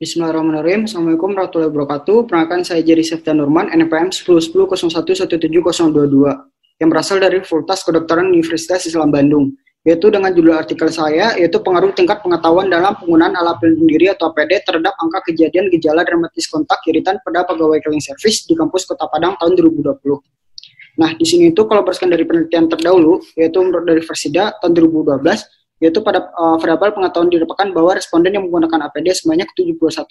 Bismillahirrahmanirrahim. Assalamualaikum warahmatullahi wabarakatuh. Perkenalkan saya Jerry Septian Nurman, NPM 1010011722, yang berasal dari Fakultas Kedokteran Universitas Islam Bandung, yaitu dengan judul artikel saya, yaitu pengaruh tingkat pengetahuan dalam penggunaan alat pelindung diri atau APD terhadap angka kejadian gejala dramatis kontak iritan pada pegawai cleaning service di kampus Kota Padang tahun 2020. Nah, di sini itu kalau berdasarkan dari penelitian terdahulu, yaitu menurut dari Versida tahun 2012, yaitu pada variabel pengetahuan didapatkan bahwa responden yang menggunakan APD sebanyak 71,1%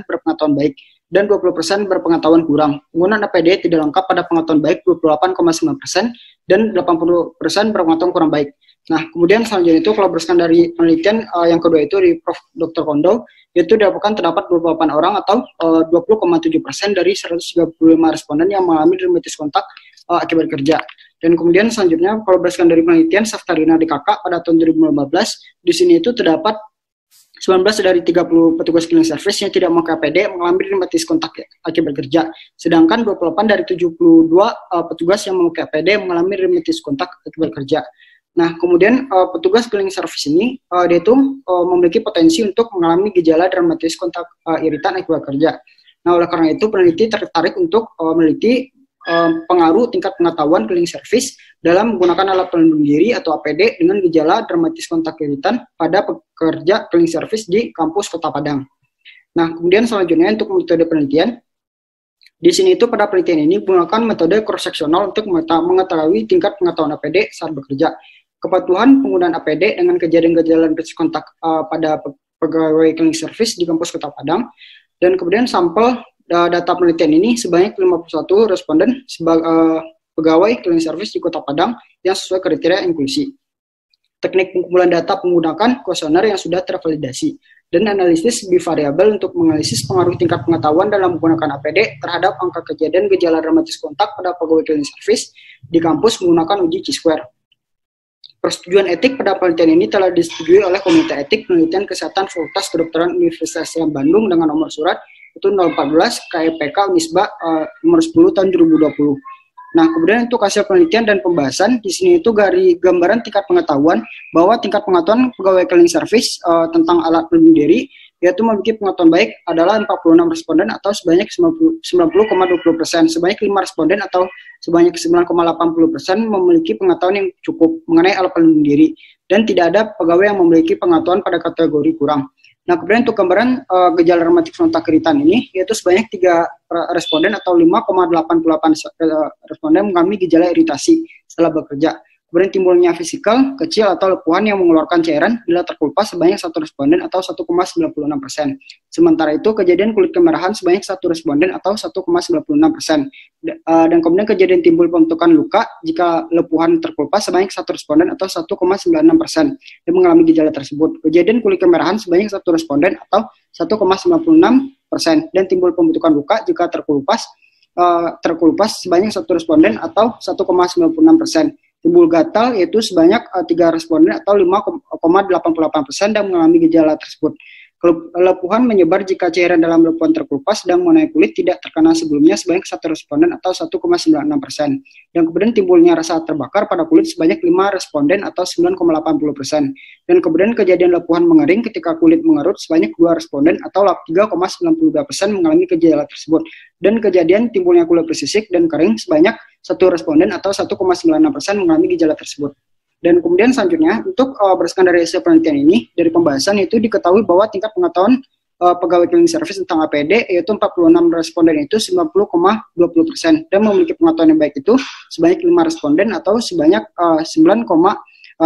berpengetahuan baik dan 20% berpengetahuan kurang. Penggunaan APD tidak lengkap pada pengetahuan baik 28,9% dan 80% berpengetahuan kurang baik. Nah, kemudian selanjutnya itu kalau berdasarkan dari penelitian yang kedua itu di Prof. Dr. Kondo, yaitu didapatkan terdapat 28 orang atau 20,7% dari 135 responden yang mengalami dermatitis kontak akibat kerja. Dan kemudian selanjutnya kalau berdasarkan dari penelitian Saftarina DKK pada tahun 2015, di sini itu terdapat 19 dari 30 petugas cleaning service yang tidak memakai APD mengalami dermatitis kontak akibat kerja. Sedangkan 28 dari 72 petugas yang memakai APD mengalami dermatitis kontak akibat kerja. Nah, kemudian petugas cleaning service ini dia itu memiliki potensi untuk mengalami gejala dermatitis kontak iritan akibat kerja. Nah, oleh karena itu peneliti tertarik untuk meneliti pengaruh tingkat pengetahuan cleaning service dalam menggunakan alat pelindung diri atau APD dengan gejala dermatitis kontak iritan pada pekerja cleaning service di kampus Kota Padang. Nah, kemudian selanjutnya untuk metode penelitian, di sini itu pada penelitian ini menggunakan metode cross-sectional untuk mengetahui tingkat pengetahuan APD saat bekerja. Kepatuhan penggunaan APD dengan kejadian gejala dermatitis kontak pada pegawai cleaning service di kampus Kota Padang, dan kemudian sampel data penelitian ini sebanyak 51 responden pegawai cleaning service di Kota Padang yang sesuai kriteria inklusi. Teknik pengumpulan data menggunakan kuesioner yang sudah tervalidasi dan analisis bivariabel untuk menganalisis pengaruh tingkat pengetahuan dalam menggunakan APD terhadap angka kejadian gejala dramatis kontak pada pegawai cleaning service di kampus menggunakan uji Chi-square. Persetujuan etik pada penelitian ini telah disetujui oleh Komite Etik Penelitian Kesehatan Fakultas Kedokteran Universitas Islam Bandung dengan nomor surat itu 014 KEPK Unisba nomor 10 tahun 2020. Nah, kemudian untuk hasil penelitian dan pembahasan di sini itu dari gambaran tingkat pengetahuan bahwa tingkat pengetahuan pegawai cleaning service tentang alat pelindung diri yaitu memiliki pengetahuan baik adalah 46 responden atau sebanyak 90,20%, sebanyak 5 responden atau sebanyak 9,80% memiliki pengetahuan yang cukup mengenai alat pelindung diri dan tidak ada pegawai yang memiliki pengetahuan pada kategori kurang. Nah, kemudian untuk gambaran gejala dermatitis kontak iritan ini, yaitu sebanyak 3 responden atau 5,88% responden mengalami gejala iritasi setelah bekerja. Kemudian timbulnya fisikal, kecil atau lepuhan yang mengeluarkan cairan bila terkelupas sebanyak 1 responden atau 1,96%. Sementara itu, kejadian kulit kemerahan sebanyak 1 responden atau 1,96%. Dan kemudian kejadian timbul pembentukan luka jika lepuhan terkelupas sebanyak 1 responden atau 1,96% yang mengalami gejala tersebut. Kejadian kulit kemerahan sebanyak 1 responden atau 1,96% dan timbul pembentukan luka jika terkelupas sebanyak 1 responden atau 1,96%. Timbul gatal yaitu sebanyak 3 responden atau 5,88% dan mengalami gejala tersebut. Lepuhan menyebar jika cairan dalam lepuhan terkelupas sedang mengenai kulit tidak terkena sebelumnya sebanyak 1 responden atau 1,96%. Dan kemudian timbulnya rasa terbakar pada kulit sebanyak 5 responden atau 9,80%. Dan kemudian kejadian lepuhan mengering ketika kulit mengerut sebanyak 2 responden atau 3,92% mengalami gejala tersebut. Dan kejadian timbulnya kulit bersisik dan kering sebanyak 1 responden atau 1,96% mengalami gejala tersebut. Dan kemudian selanjutnya untuk berdasarkan dari hasil penelitian ini, dari pembahasan itu diketahui bahwa tingkat pengetahuan pegawai cleaning service tentang APD yaitu 46 responden itu 90,20% dan memiliki pengetahuan yang baik itu sebanyak 5 responden atau sebanyak 9,80%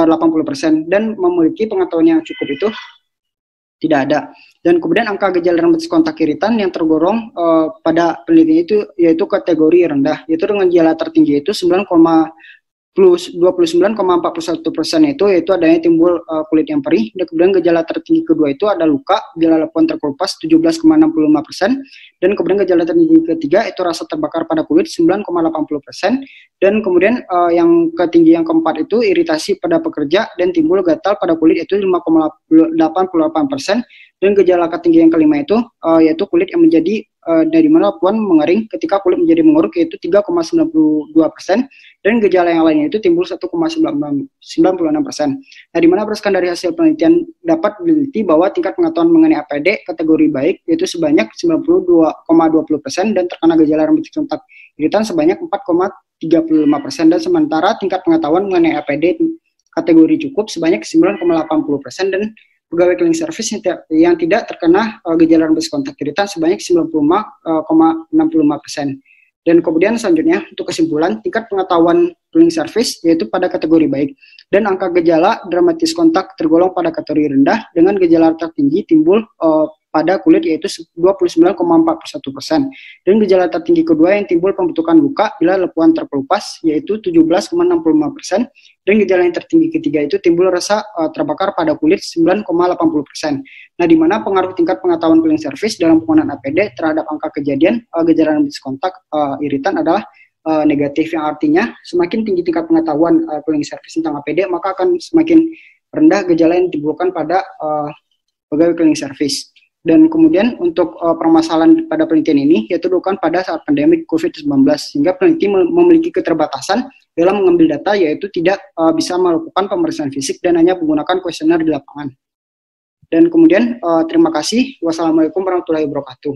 dan memiliki pengetahuan yang cukup itu tidak ada. Dan kemudian angka gejala dermatitis kontak iritan yang tergolong pada penelitian itu yaitu kategori rendah, yaitu dengan gejala tertinggi itu 29,41% itu yaitu adanya timbul kulit yang perih. Dan kemudian gejala tertinggi kedua itu ada luka, gejala lepuhan terkelupas 17,65%, dan kemudian gejala tertinggi ketiga itu rasa terbakar pada kulit 9,80%, dan kemudian yang ketinggi yang keempat itu iritasi pada pekerja dan timbul gatal pada kulit itu 5,88%, dan gejala ketinggi yang kelima itu yaitu kulit yang menjadi dari mana puan mengering ketika kulit menjadi menguruk yaitu 3,92%, dan gejala yang lainnya itu timbul 1,96%. Nah, di mana berdasarkan dari hasil penelitian dapat diliti bahwa tingkat pengetahuan mengenai APD kategori baik yaitu sebanyak 92,20%, dan terkena gejala rematik kontak iritan sebanyak 4,35%, dan sementara tingkat pengetahuan mengenai APD kategori cukup sebanyak 9,80%, dan pegawai cleaning service yang tidak terkena gejala rematik kontak iritan sebanyak 95,65%. Dan kemudian selanjutnya untuk kesimpulan, tingkat pengetahuan cleaning service yaitu pada kategori baik, dan angka gejala dramatis kontak tergolong pada kategori rendah dengan gejala tertinggi timbul pada kulit yaitu 29,41%, dan gejala tertinggi kedua yang timbul pembentukan luka bila lepuan terkelupas yaitu 17,65%, dan gejala yang tertinggi ketiga itu timbul rasa terbakar pada kulit 9,80%. Nah, di mana pengaruh tingkat pengetahuan cleaning service dalam penggunaan APD terhadap angka kejadian gejala kontak iritan adalah negatif, yang artinya semakin tinggi tingkat pengetahuan cleaning service tentang APD, maka akan semakin rendah gejala yang ditimbulkan pada pegawai cleaning service. Dan kemudian untuk permasalahan pada penelitian ini yaitu dilakukan pada saat pandemi COVID-19, sehingga peneliti memiliki keterbatasan dalam mengambil data, yaitu tidak bisa melakukan pemeriksaan fisik dan hanya menggunakan kuesioner di lapangan. Dan kemudian terima kasih. Wassalamualaikum warahmatullahi wabarakatuh.